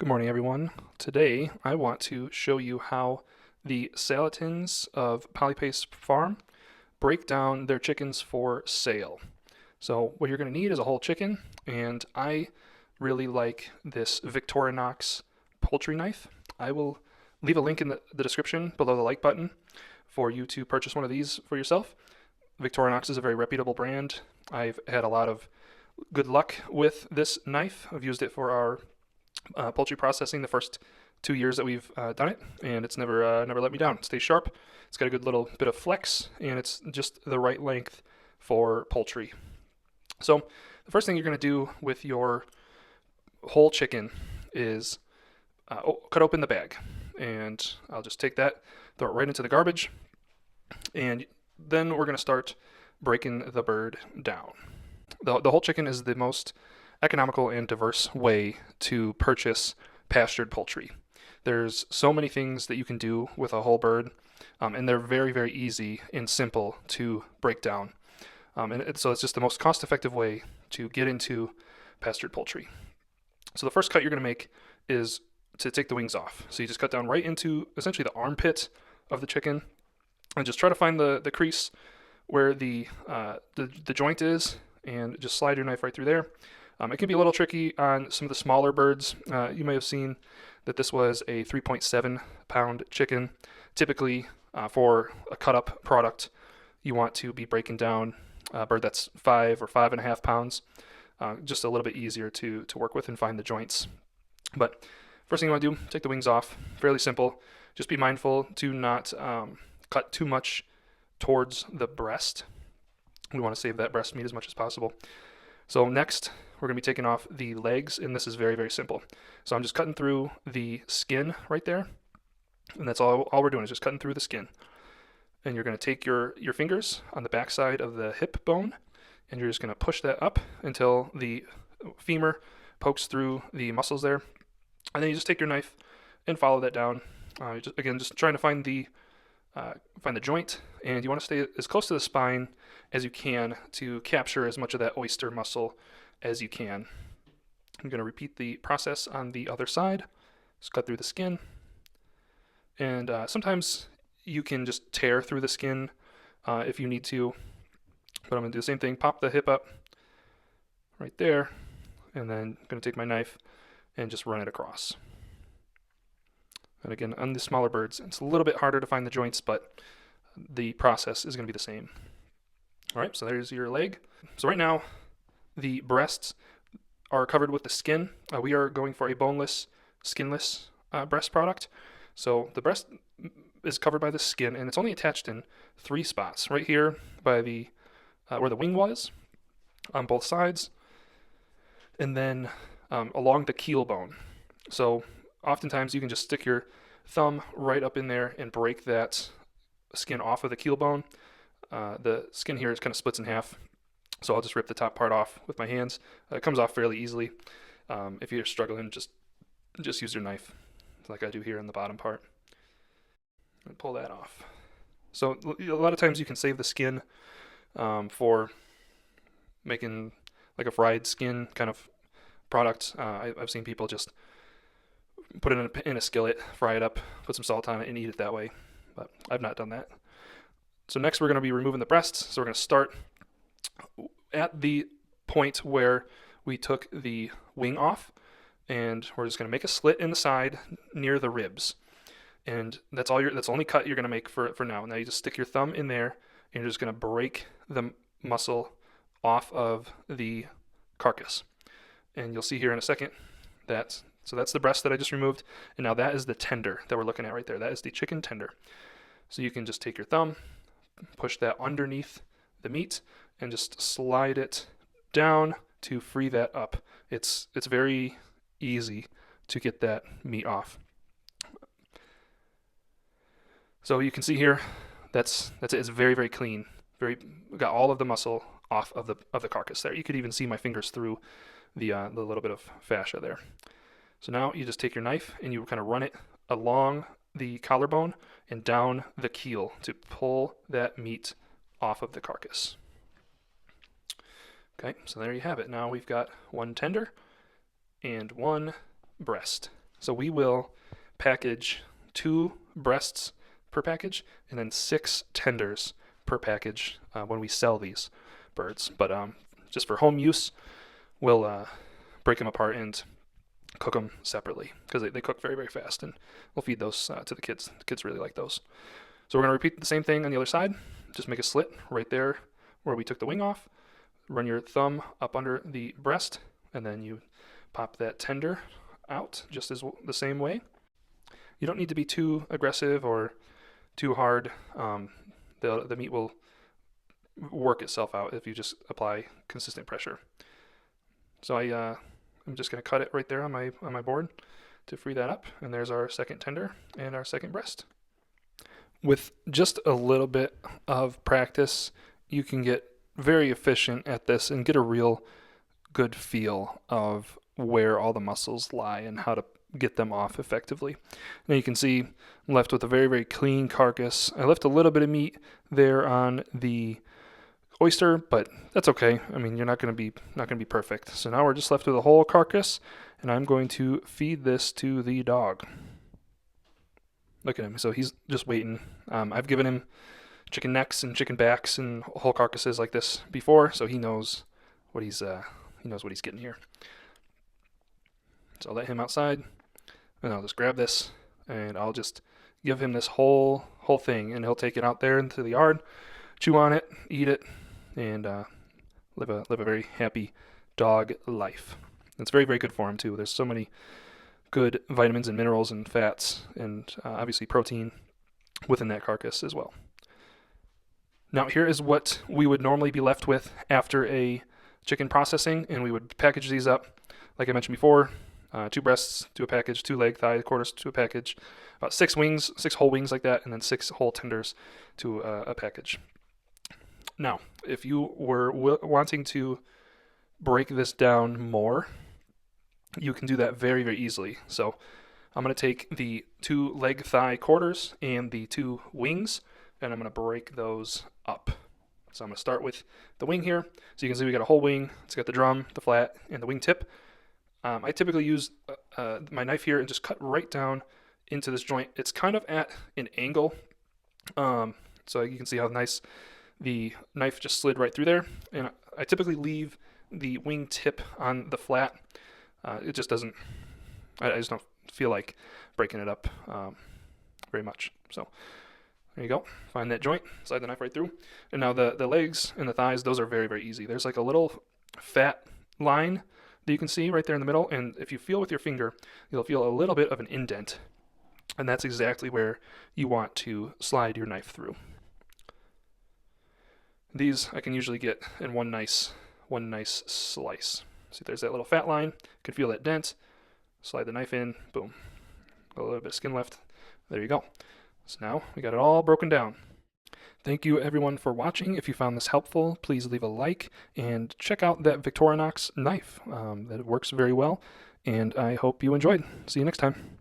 Good morning, everyone. Today, I want to show you how the Salatins of Polyface Farm break down their chickens for sale. So what you're going to need is a whole chicken, and I really like this Victorinox poultry knife. I will leave a link in the description below the like button for you to purchase one of these for yourself. Victorinox is a very reputable brand. I've had a lot of good luck with this knife. I've used it for our poultry processing the first 2 years that we've done it, and it's never let me down. It stays sharp. It's got a good little bit of flex, and it's just the right length for poultry. So the first thing you're going to do with your whole chicken is cut open the bag, and I'll just take that, throw it right into the garbage, and then we're going to start breaking the bird down. The whole chicken is the most economical and diverse way to purchase pastured poultry. There's so many things that you can do with a whole bird, and they're very, very easy and simple to break down. So it's just the most cost-effective way to get into pastured poultry. So the first cut you're going to make is to take the wings off. So you just cut down right into essentially the armpit of the chicken, and just try to find the crease where the joint is, and just slide your knife right through there. It can be a little tricky on some of the smaller birds. You may have seen that this was a 3.7 pound chicken. Typically, for a cut up product, you want to be breaking down a bird that's 5 or 5.5 pounds. Just a little bit easier to work with and find the joints. But first thing you want to do, take the wings off. Fairly simple. Just be mindful to not cut too much towards the breast. We want to save that breast meat as much as possible. So next, we're going to be taking off the legs, and this is very, very simple. So I'm just cutting through the skin right there, and that's all we're doing is just cutting through the skin. And you're going to take your fingers on the back side of the hip bone, and you're just going to push that up until the femur pokes through the muscles there. And then you just take your knife and follow that down. Just trying to find the joint, and you want to stay as close to the spine as you can to capture as much of that oyster muscle as you can. I'm going to repeat the process on the other side. Just cut through the skin, and sometimes you can just tear through the skin if you need to, but I'm going to do the same thing. Pop the hip up right there, and then I'm going to take my knife and just run it across. And again, on the smaller birds, it's a little bit harder to find the joints, but the process is going to be the same. All right, so there's your leg. So right now, the breasts are covered with the skin. We are going for a boneless, skinless breast product. So the breast is covered by the skin, and it's only attached in 3 spots. Right here by the where the wing was, on both sides, and then along the keel bone. So oftentimes you can just stick your thumb right up in there and break that skin off of the keel bone. The skin here is kind of splits in half, so I'll just rip the top part off with my hands. It comes off fairly easily. If you're struggling, just use your knife, like I do here in the bottom part, and pull that off. So a lot of times you can save the skin for making like a fried skin kind of product. I've seen people just put it in a skillet, fry it up, put some salt on it, and eat it that way, but I've not done that. So next we're going to be removing the breasts. So we're going to start at the point where we took the wing off, and we're just going to make a slit in the side near the ribs. And that's the only cut you're going to make for now. Now you just stick your thumb in there, and you're just going to break the muscle off of the carcass. And you'll see here in a second that so that's the breast that I just removed, and now that is the tender that we're looking at right there. That is the chicken tender. So you can just take your thumb, push that underneath the meat, and just slide it down to free that up. It's very easy to get that meat off. So you can see here, that's it. It's very, very clean. Got all of the muscle off of the carcass there. You could even see my fingers through the little bit of fascia there. So now you just take your knife and you kind of run it along the collarbone and down the keel to pull that meat off of the carcass. Okay, so there you have it. Now we've got one tender and one breast. So we will package 2 breasts per package and then 6 tenders per package when we sell these birds. But just for home use, we'll break them apart and cook them separately because they cook very, very fast, and we'll feed those to the kids. The kids really like those. So we're going to repeat the same thing on the other side. Just make a slit right there where we took the wing off. Run your thumb up under the breast, and then you pop that tender out just as the same way. You don't need to be too aggressive or too hard. The meat will work itself out if you just apply consistent pressure. So I'm just going to cut it right there on my board to free that up, and there's our second tender and our second breast. With just a little bit of practice, you can get very efficient at this and get a real good feel of where all the muscles lie and how to get them off effectively. Now you can see I'm left with a very, very clean carcass. I left a little bit of meat there on the oyster, but that's okay. I mean, you're not going to be perfect. So now we're just left with a whole carcass, and I'm going to feed this to the dog. Look at him. So he's just waiting. I've given him chicken necks and chicken backs and whole carcasses like this before, so he knows what he's getting here. So I'll let him outside, and I'll just grab this, and I'll just give him this whole thing, and he'll take it out there into the yard, chew on it, eat it, and live a very happy dog life. It's very, very good for him too. There's so many good vitamins and minerals and fats and obviously protein within that carcass as well. Now here is what we would normally be left with after a chicken processing, and we would package these up like I mentioned before. 2 breasts to a package, 2 leg thigh quarters to a package, about 6 wings, 6 whole wings like that, and then 6 whole tenders to a package. Now, if you were wanting to break this down more, you can do that very, very easily. So I'm going to take the 2 leg thigh quarters and the 2 wings, and I'm going to break those up. So I'm going to start with the wing here. So you can see we got a whole wing. It's got the drum, the flat, and the wing tip. I typically use my knife here and just cut right down into this joint. It's kind of at an angle, so you can see how nice the knife just slid right through there. And I typically leave the wing tip on the flat. It just doesn't, I just don't feel like breaking it up very much. So there you go. Find that joint, slide the knife right through. And now the legs and the thighs, those are very, very easy. There's like a little fat line that you can see right there in the middle, and if you feel with your finger, you'll feel a little bit of an indent, and that's exactly where you want to slide your knife through. These I can usually get in one nice slice. See, there's that little fat line. You can feel that dent. Slide the knife in, boom. A little bit of skin left. There you go. So now we got it all broken down. Thank you everyone for watching. If you found this helpful, please leave a like and check out that Victorinox knife. That works very well, and I hope you enjoyed. See you next time.